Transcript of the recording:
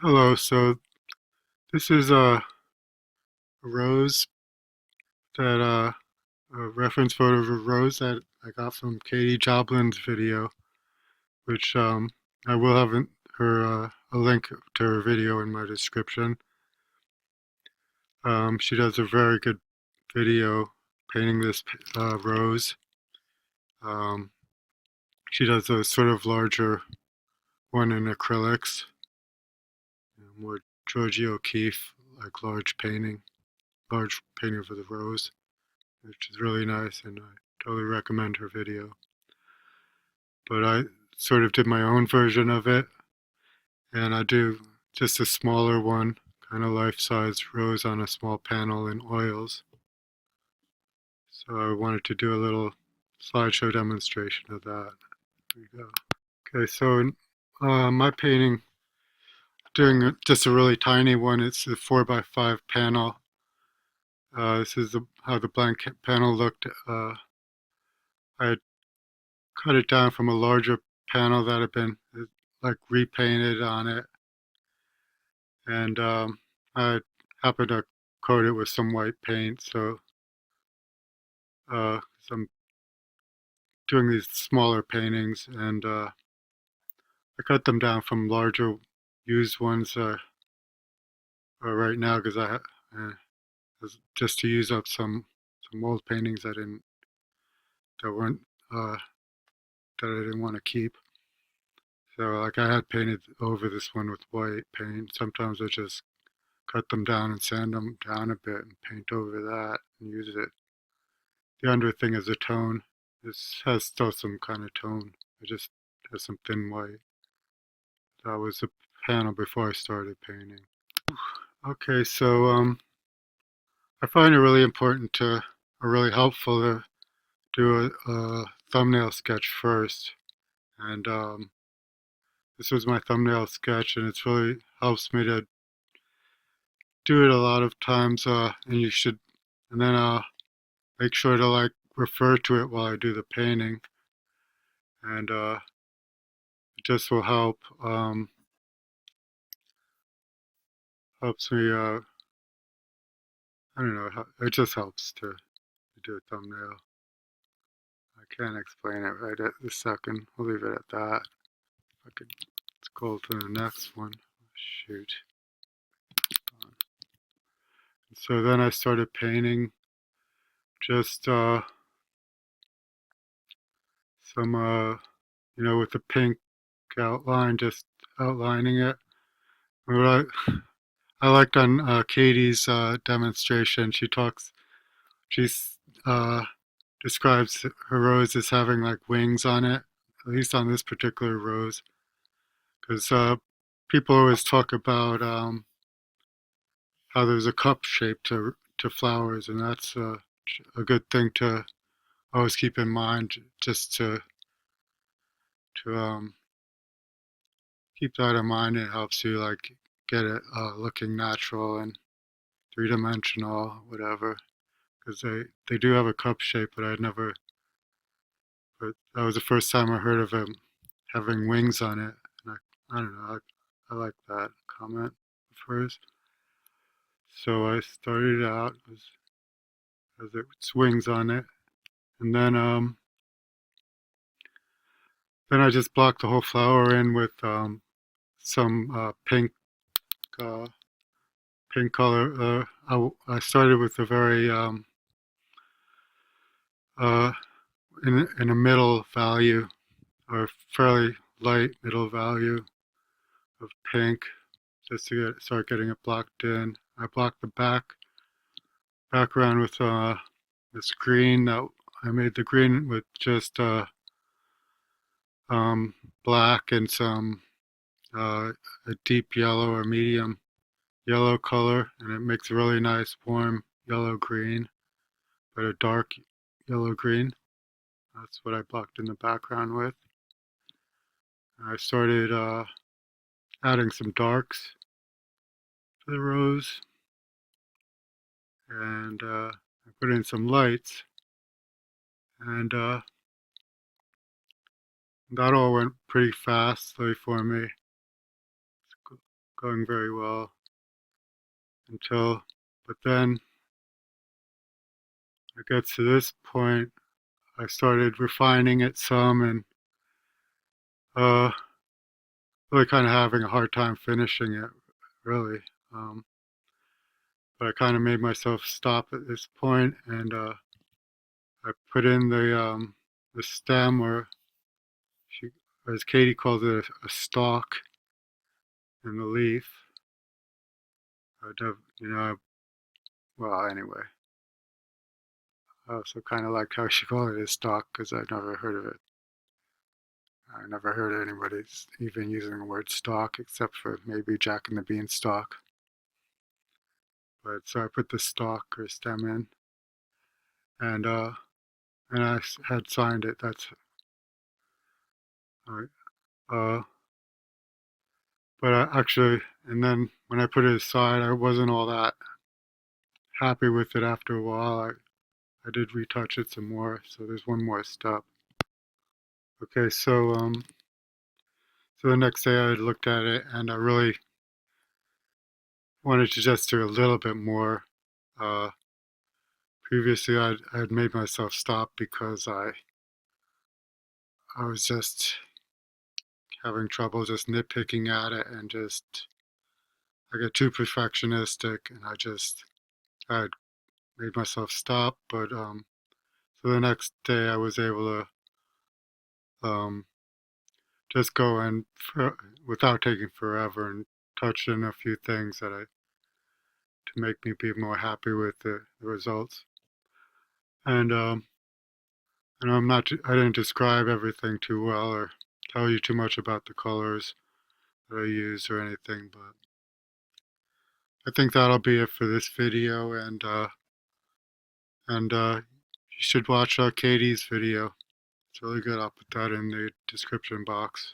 Hello. So this is a rose that a reference photo of a rose that I got from Katie Jobling's video, which I will have her a link to her video in my description. She does a very good video painting this rose. Um, she does a sort of larger one in acrylics, more Georgie O'Keeffe, like large painting of the rose, which is really nice, and I totally recommend her video. But I sort of did my own version of it, and I do just a smaller one, kind of life-size rose on a small panel in oils. So I wanted to do a little slideshow demonstration of that. There we go. Okay, so in my painting, doing just a really tiny one, it's a 4x5 panel. This is how the blank panel looked. I had cut it down from a larger panel that had been like repainted on it, and I happened to coat it with some white paint. So I'm doing these smaller paintings, and I cut them down from larger used ones right now because uh, just to use up some old paintings that weren't uh, that I didn't want to keep. So like I had painted over this one with white paint. Sometimes I just cut them down and sand them down a bit and paint over that and use it. The under thing is a tone. This has still some kind of tone. It just has some thin white. That was the panel before I started painting. Okay, so I find it really important or really helpful to do a thumbnail sketch first. And this was my thumbnail sketch, and it's really helps me to do it a lot of times. And you should, and then make sure to like refer to it while I do the painting, and it just will helps me. I don't know. It just helps to do a thumbnail. I can't explain it right at this second. We'll leave it at that. I could, let's go to the next one. Shoot. So then I started painting just some, with the pink outline, just outlining it. What I liked on Katie's demonstration, she's uh, describes her rose as having like wings on it, at least on this particular rose, because people always talk about how there's a cup shape to flowers, and that's a good thing to always keep in mind, just to keep that in mind. It helps you like get it looking natural and three-dimensional, whatever. Because they do have a cup shape, but but that was the first time I heard of him having wings on it. And I don't know, I like that comment first. So I started out as its wings on it, and then I just blocked the whole flower in with some uh, pink color. I started with a very uh, in a middle value, or fairly light middle value of pink, just to start getting it blocked in. I blocked the background with this green. That I made the green with just black and some a deep yellow or medium yellow color, and it makes a really nice warm yellow green, but a dark yellow green. That's what I blocked in the background with. I started adding some darks to the rose, and I put in some lights, and that all went pretty fastly for me. going very well until, but then it gets to this point. I started refining it some and uh, really kind of having a hard time finishing it, really. Um, but I kind of made myself stop at this point, and I put in the stem, or she, as Katie calls it, a stalk in the leaf. You know, well, anyway, I also kind of like how she called it a stalk because I'd never heard of it. I never heard of anybody even using the word stalk except for maybe Jack and the Beanstalk. But so I put the stalk or stem in, and I had signed it. That's all right. But actually, and then when I put it aside, I wasn't all that happy with it after a while. I did retouch it some more, so there's one more step. Okay, so the next day I looked at it and I really wanted to just do a little bit more. Uh, Previously, I had made myself stop because I was just having trouble just nitpicking at it and just I get too perfectionistic and I had made myself stop. But so the next day I was able to just go and without taking forever and touch in a few things that I to make me be more happy with the results. And I didn't describe everything too well or tell you too much about the colors that I use or anything, but I think that'll be it for this video. And you should watch Katie's video. It's really good. I'll put that in the description box.